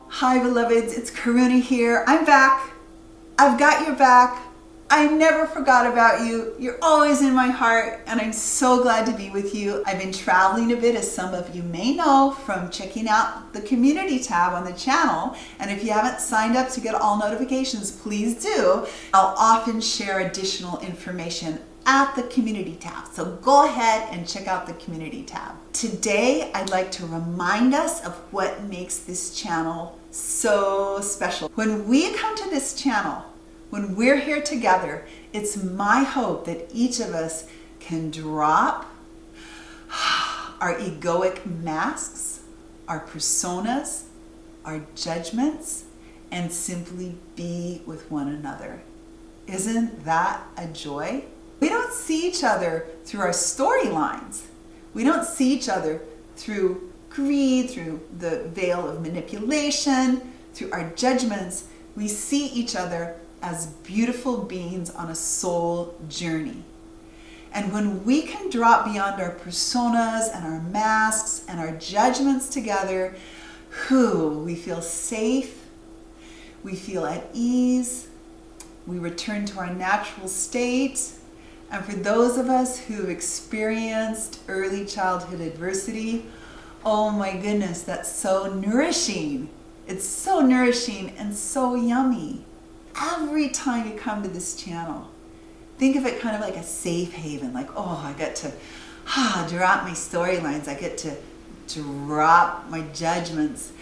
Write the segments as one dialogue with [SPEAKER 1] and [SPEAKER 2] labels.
[SPEAKER 1] Hi beloveds, it's Karuna here. I'm back. I've got your back. I never forgot about you. You're always in my heart and I'm so glad to be with you. I've been traveling a bit, as some of you may know from checking out the community tab on the channel. And if you haven't signed up to get all notifications, please do. I'll often share additional information at the community tab. So go ahead and check out the community tab. Today, I'd like to remind us of what makes this channel so special. When we come to this channel, when we're here together, it's my hope that each of us can drop our egoic masks, our personas, our judgments, and simply be with one another. Isn't that a joy? We don't see each other through our storylines. We don't see each other through greed, through the veil of manipulation, through our judgments. We see each other as beautiful beings on a soul journey. And when we can drop beyond our personas and our masks and our judgments together, we feel safe, we feel at ease, we return to our natural state. And for those of us who experienced early childhood adversity, oh my goodness, that's so nourishing. It's so nourishing and so yummy. Every time you come to this channel, think of it kind of like a safe haven. Like, oh, I get to drop my storylines. I get to drop my judgments.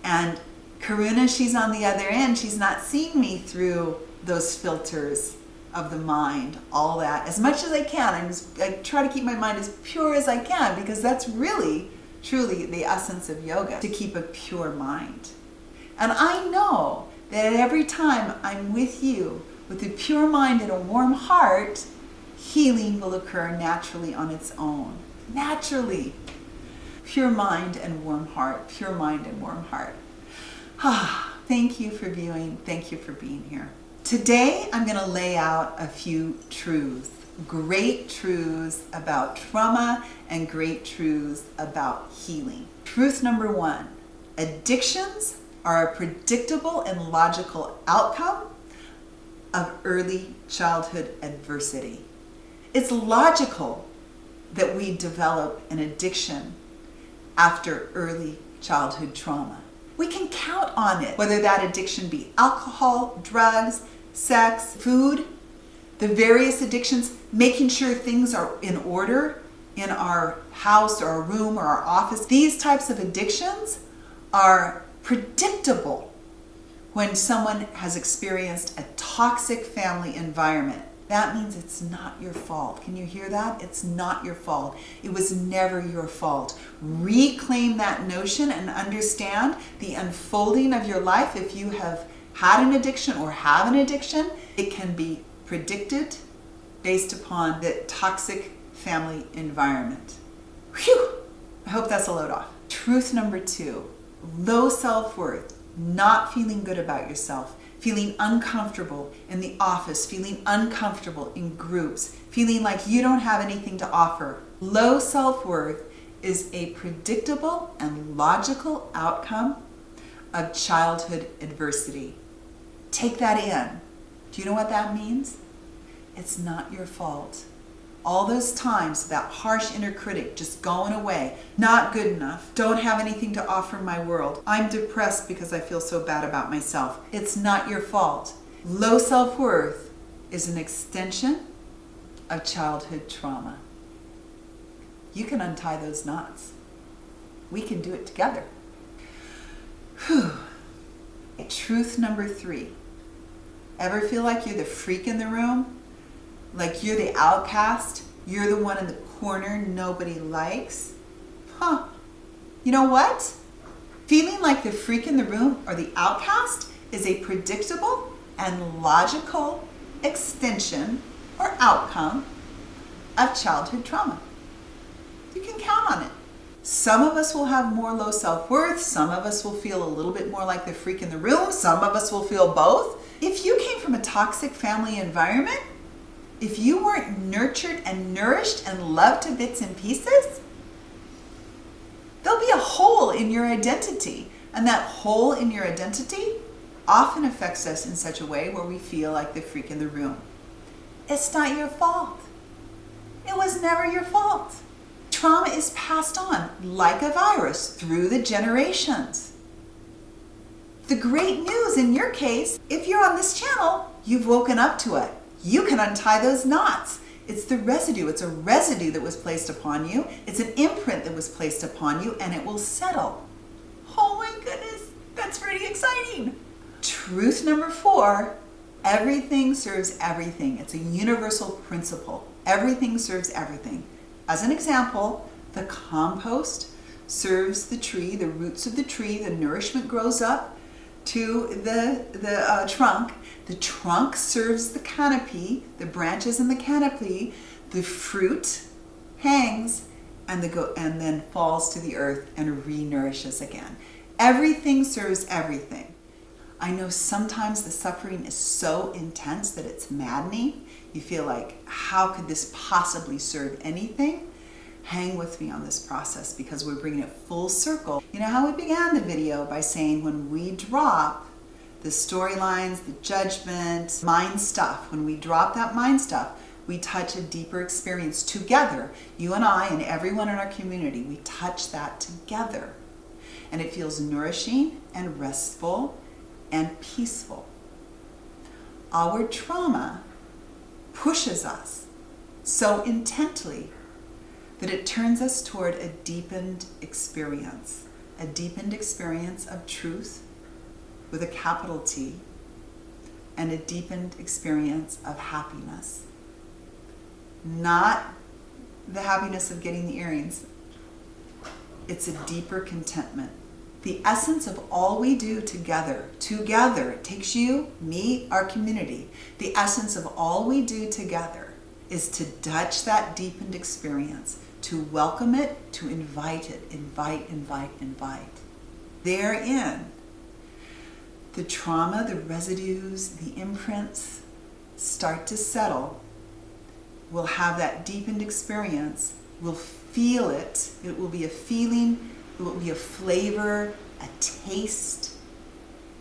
[SPEAKER 1] And Karuna, she's on the other end. She's not seeing me through those filters of the mind, all that. As much as I can, I try to keep my mind as pure as I can, because that's really, truly the essence of yoga, to keep a pure mind. And I know that every time I'm with you with a pure mind and a warm heart, healing will occur naturally on its own. Naturally. Pure mind and warm heart. Pure mind and warm heart. Thank you for viewing. Thank you for being here. Today, I'm going to lay out a few truths. Great truths about trauma and great truths about healing. Truth number one: addictions are a predictable and logical outcome of early childhood adversity. It's logical that we develop an addiction after early childhood trauma. We can count on it, whether that addiction be alcohol, drugs, sex, food, the various addictions, making sure things are in order in our house or our room or our office. These types of addictions are predictable when someone has experienced a toxic family environment. That means it's not your fault. Can you hear that? It's not your fault. It was never your fault. Reclaim that notion and understand the unfolding of your life. If you have had an addiction or have an addiction, it can be predicted based upon the toxic family environment. Whew! I hope that's a load off. Truth number two: low self-worth, not feeling good about yourself, feeling uncomfortable in the office, feeling uncomfortable in groups, feeling like you don't have anything to offer. Low self-worth is a predictable and logical outcome of childhood adversity. Take that in. Do you know what that means? It's not your fault. All those times, that harsh inner critic just going away, not good enough, don't have anything to offer my world, I'm depressed because I feel so bad about myself. It's not your fault. Low self-worth is an extension of childhood trauma. You can untie those knots. We can do it together. Truth number three: ever feel like you're the freak in the room? Like you're the outcast? You're the one in the corner nobody likes? You know what? Feeling like the freak in the room or the outcast is a predictable and logical extension or outcome of childhood trauma. You can count on it. Some of us will have more low self-worth. Some of us will feel a little bit more like the freak in the room. Some of us will feel both. If you came from a toxic family environment, if you weren't nurtured and nourished and loved to bits and pieces, there'll be a hole in your identity And that hole in your identity often affects us in such a way where we feel like the freak in the room. It's not your fault. It was never your fault. Trauma is passed on like a virus through the generations. The great news in your case, if you're on this channel, you've woken up to it. You can untie those knots. It's the residue. It's a residue that was placed upon you. It's an imprint that was placed upon you, and it will settle. Oh my goodness, that's pretty exciting. Truth number 4, everything serves everything. It's a universal principle. Everything serves everything. As an example, the compost serves the tree, the roots of the tree, the nourishment grows up to the trunk. The trunk serves the canopy, the branches in the canopy. The fruit hangs and then falls to the earth and re-nourishes again. Everything serves everything. I know sometimes the suffering is so intense that it's maddening. You feel like, how could this possibly serve anything? Hang with me on this process because we're bringing it full circle. You know how we began the video by saying when we drop the storylines, the judgment, mind stuff, when we drop that mind stuff, we touch a deeper experience together. You and I and everyone in our community, we touch that together. And it feels nourishing and restful and peaceful. Our trauma pushes us so intently that it turns us toward a deepened experience of truth with a capital T, and a deepened experience of happiness. Not the happiness of getting the earrings. It's a deeper contentment. The essence of all we do together, it takes you, me, our community. The essence of all we do together is to touch that deepened experience, to welcome it, to invite it, invite. Therein, the trauma, the residues, the imprints start to settle. We'll have that deepened experience. We'll feel it. It will be a feeling. It will be a flavor, a taste.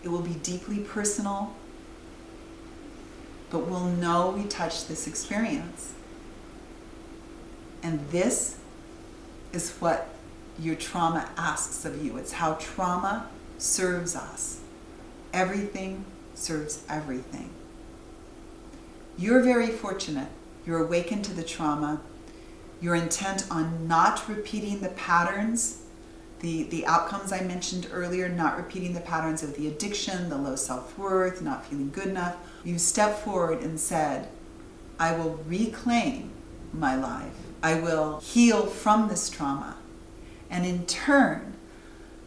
[SPEAKER 1] It will be deeply personal. But we'll know we touched this experience. And this is what your trauma asks of you. It's how trauma serves us. Everything serves everything. You're very fortunate. You're awakened to the trauma. You're intent on not repeating the patterns, the outcomes I mentioned earlier, not repeating the patterns of the addiction, the low self-worth, not feeling good enough. You stepped forward and said, I will reclaim my life. I will heal from this trauma. And in turn,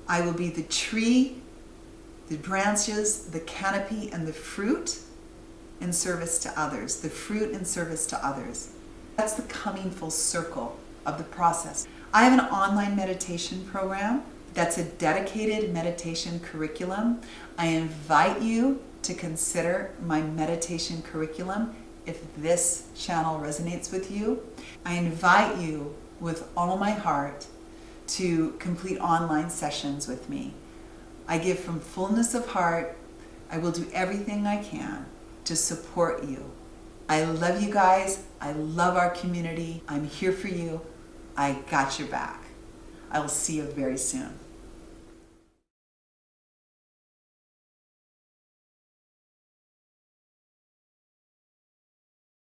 [SPEAKER 1] I will be the tree, the branches, the canopy, and the fruit in service to others. The fruit in service to others. That's the coming full circle of the process. I have an online meditation program that's a dedicated meditation curriculum. I invite you to consider my meditation curriculum if this channel resonates with you. I invite you with all my heart to complete online sessions with me. I give from fullness of heart. I will do everything I can to support you. I love you guys. I love our community. I'm here for you. I got your back. I will see you very soon.